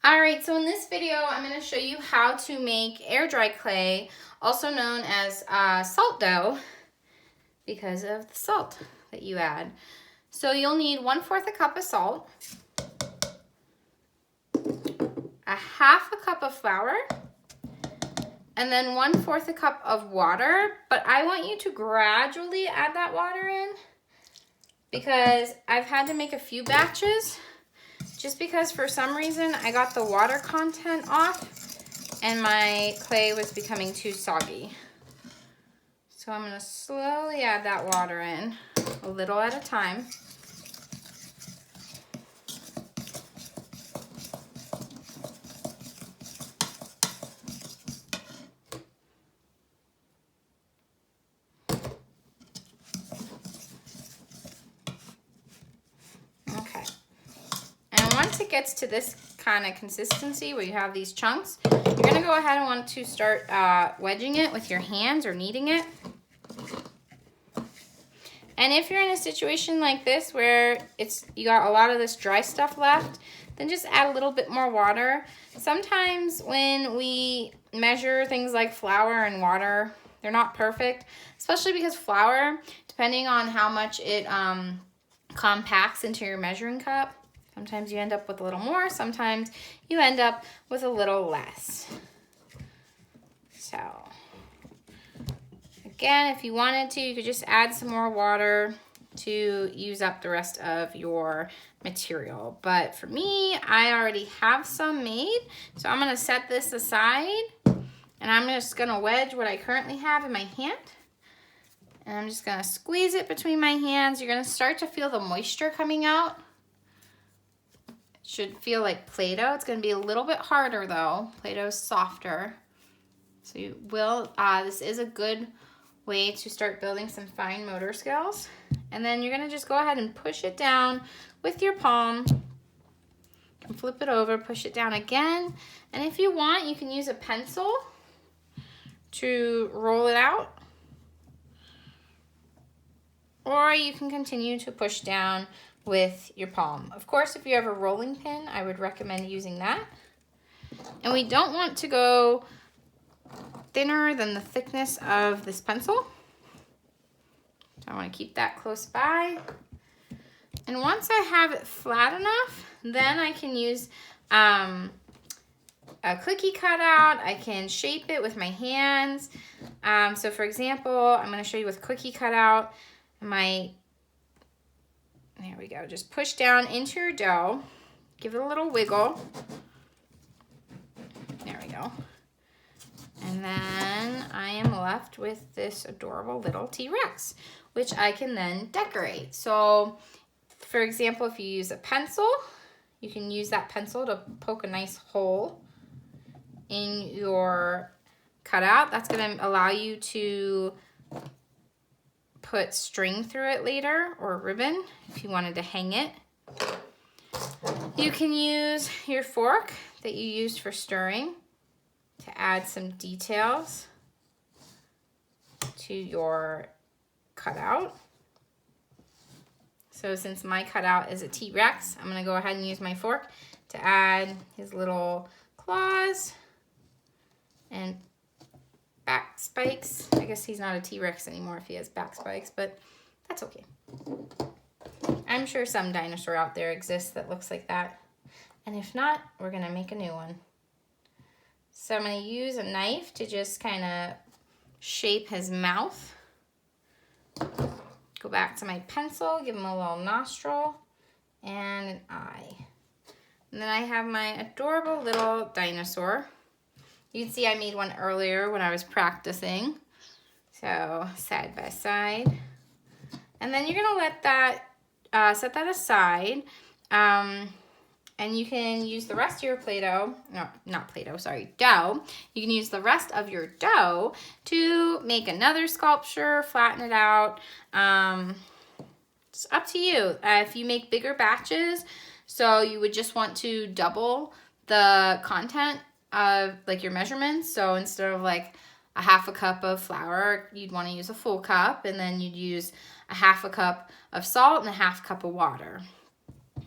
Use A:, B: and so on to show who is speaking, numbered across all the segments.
A: Alright, so in this video, I'm going to show you how to make air dry clay, also known as salt dough, because of the salt that you add. So you'll need 1/4 a cup of salt, a 1/2 cup of flour, and then 1/4 a cup of water. But I want you to gradually add that water in because I've had to make a few batches just because for some reason I got the water content off and my clay was becoming too soggy. So I'm going to slowly add that water in, a little at a time. Okay. And once it gets to this kind of consistency where you have these chunks, you're going to go ahead and want to start wedging it with your hands or kneading it. And if you're in a situation like this where you got a lot of this dry stuff left, then just add a little bit more water. Sometimes when we measure things like flour and water, they're not perfect, especially because flour, depending on how much it compacts into your measuring cup, sometimes you end up with a little more, sometimes you end up with a little less. So again, if you wanted to, you could just add some more water to use up the rest of your material. But for me, I already have some made, so I'm going to set this aside, and I'm just going to wedge what I currently have in my hand. And I'm just going to squeeze it between my hands. You're going to start to feel the moisture coming out. It should feel like Play-Doh. It's going to be a little bit harder though. Play-Doh is softer. So you will, this is a good way to start building some fine motor skills. And then you're gonna just go ahead and push it down with your palm. You can flip it over, push it down again. And if you want, you can use a pencil to roll it out. Or you can continue to push down with your palm. Of course, if you have a rolling pin, I would recommend using that. And we don't want to go thinner than the thickness of this pencil. So I want to keep that close by. And once I have it flat enough, then I can use a cookie cutout. I can shape it with my hands. So for example, I'm going to show you with cookie cutout. There we go. Just push down into your dough. Give it a little wiggle. There we go. And then I am left with this adorable little T-Rex, which I can then decorate. So, for example, if you use a pencil, you can use that pencil to poke a nice hole in your cutout. That's going to allow you to put string through it later, or ribbon if you wanted to hang it. You can use your fork that you used for stirring to add some details to your cutout. So since my cutout is a T-Rex, I'm going to go ahead and use my fork to add his little claws and back spikes. I guess he's not a T-Rex anymore if he has back spikes, but that's okay. I'm sure some dinosaur out there exists that looks like that. And if not, we're going to make a new one. So I'm going to use a knife to just kind of shape his mouth. Go back to my pencil, give him a little nostril and an eye. And then I have my adorable little dinosaur. You can see I made one earlier when I was practicing. So side by side. And then you're going to let that, set that aside. And you can use the rest of your Play-Doh, no, not Play-Doh, sorry, dough. You can use the rest of your dough to make another sculpture, flatten it out. It's up to you. If you make bigger batches, so you would just want to double the content of like your measurements. So instead of like a 1/2 cup of flour, you'd want to use a full cup, and then you'd use a 1/2 cup of salt and a 1/2 cup of water.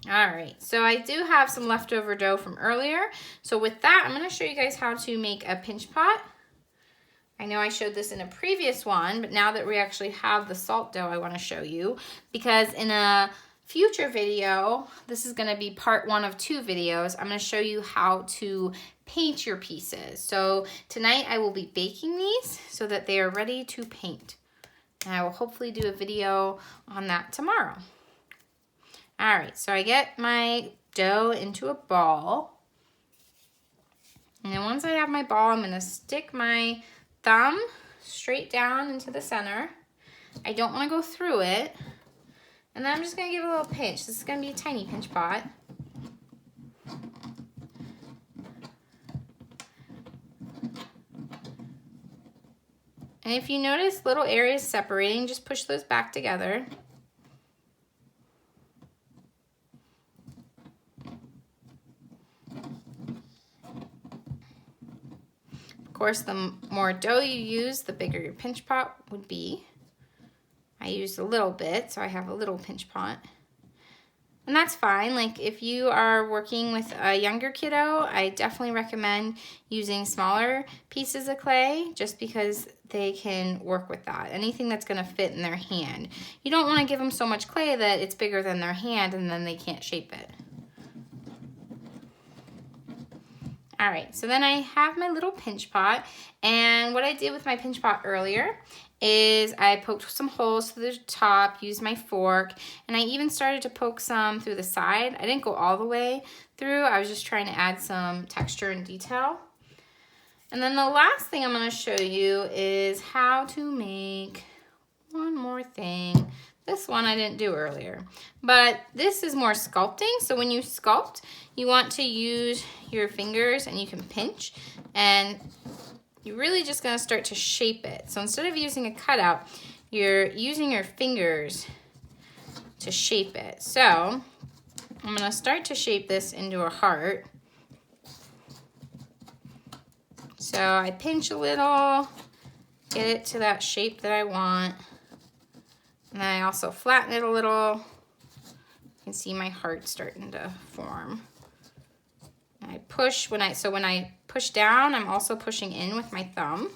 A: All right, so I do have some leftover dough from earlier. So with that, I'm gonna show you guys how to make a pinch pot. I know I showed this in a previous one, but now that we actually have the salt dough, I wanna show you, because in a future video, this is gonna be part 1 of 2 videos, I'm gonna show you how to paint your pieces. So tonight I will be baking these so that they are ready to paint. And I will hopefully do a video on that tomorrow. All right, so I get my dough into a ball. And then once I have my ball, I'm gonna stick my thumb straight down into the center. I don't wanna go through it. And then I'm just gonna give it a little pinch. This is gonna be a tiny pinch pot. And if you notice little areas separating, just push those back together. Of course, the more dough you use, the bigger your pinch pot would be. I used a little bit, so I have a little pinch pot. And that's fine. Like if you are working with a younger kiddo, I definitely recommend using smaller pieces of clay just because they can work with that. Anything that's gonna fit in their hand. You don't wanna give them so much clay that it's bigger than their hand and then they can't shape it. All right, so then I have my little pinch pot, and what I did with my pinch pot earlier is I poked some holes through the top, used my fork, and I even started to poke some through the side. I didn't go all the way through, I was just trying to add some texture and detail. And then the last thing I'm gonna show you is how to make one more thing. This one I didn't do earlier, but this is more sculpting. So when you sculpt, you want to use your fingers and you can pinch, and you're really just gonna start to shape it. So instead of using a cutout, you're using your fingers to shape it. So I'm gonna start to shape this into a heart. So I pinch a little, get it to that shape that I want. And then I also flatten it a little. You can see my heart starting to form. And I push when I push down, I'm also pushing in with my thumb.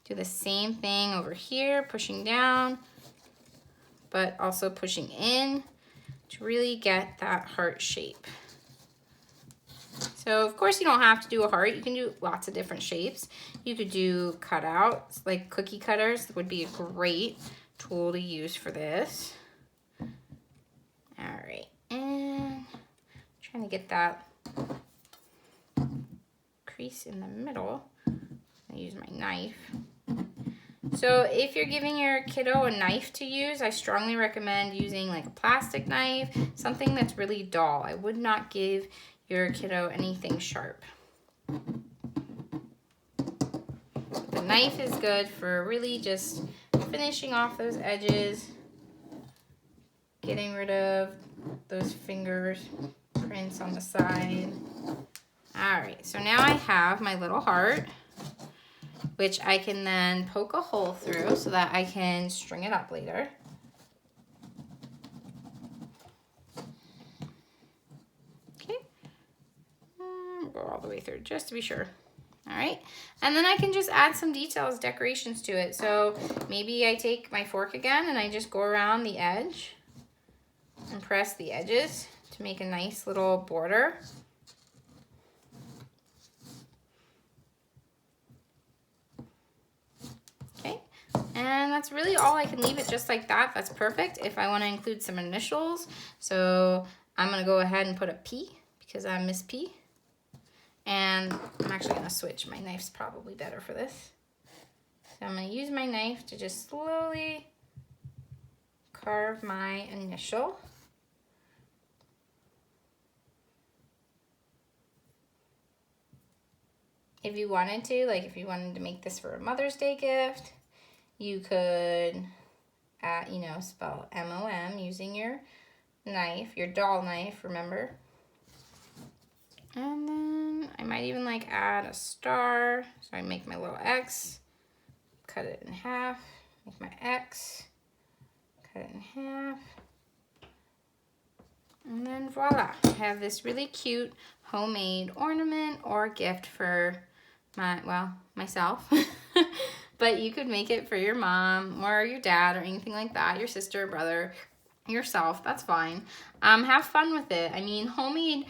A: Do the same thing over here, pushing down, but also pushing in to really get that heart shape. So of course you don't have to do a heart. You can do lots of different shapes. You could do cutouts, like cookie cutters would be a great tool to use for this. All right, and trying to get that crease in the middle. I use my knife. So if you're giving your kiddo a knife to use, I strongly recommend using like a plastic knife, something that's really dull. I would not give your kiddo anything sharp. The knife is good for really just finishing off those edges, getting rid of those fingers prints on the side. All right, so now I have my little heart, which I can then poke a hole through so that I can string it up later. Okay, go all the way through just to be sure. All right, and then I can just add some details, decorations to it. So maybe I take my fork again and I just go around the edge and press the edges to make a nice little border. Okay, and that's really all. I can leave it just like that. That's perfect. If I want to include some initials, so I'm gonna go ahead and put a P because I'm Miss P. And I'm actually gonna switch. My knife's probably better for this. So I'm gonna use my knife to just slowly carve my initial. If you wanted to, like if you wanted to make this for a Mother's Day gift, you could, you know, spell M-O-M using your knife, your doll knife, remember? And then I might even like add a star. So I make my little X, cut it in half, make my X, cut it in half. And then voila, I have this really cute homemade ornament or gift for myself. But you could make it for your mom or your dad or anything like that, your sister, brother, yourself, that's fine. Have fun with it. I mean, homemade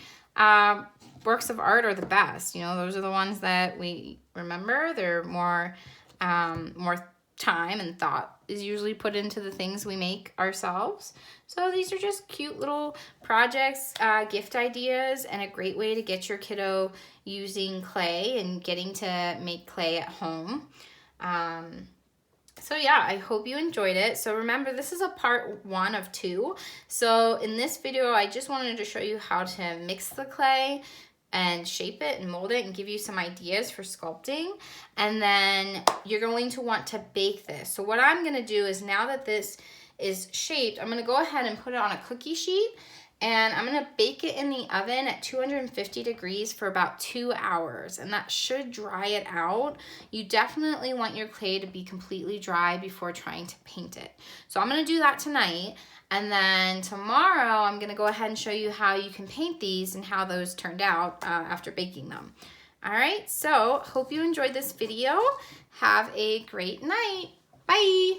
A: works of art are the best. You know, those are the ones that we remember. They're more time and thought is usually put into the things we make ourselves. So these are just cute little projects, gift ideas, and a great way to get your kiddo using clay and getting to make clay at home. So yeah, I hope you enjoyed it. So remember, this is a part 1 of 2. So in this video, I just wanted to show you how to mix the clay and shape it and mold it and give you some ideas for sculpting. And then you're going to want to bake this. So what I'm gonna do is, now that this is shaped, I'm gonna go ahead and put it on a cookie sheet, and I'm gonna bake it in the oven at 250 degrees for about 2 hours, and that should dry it out. You definitely want your clay to be completely dry before trying to paint it. So I'm gonna do that tonight, and then tomorrow I'm gonna go ahead and show you how you can paint these and how those turned out after baking them. All right, so hope you enjoyed this video. Have a great night. Bye.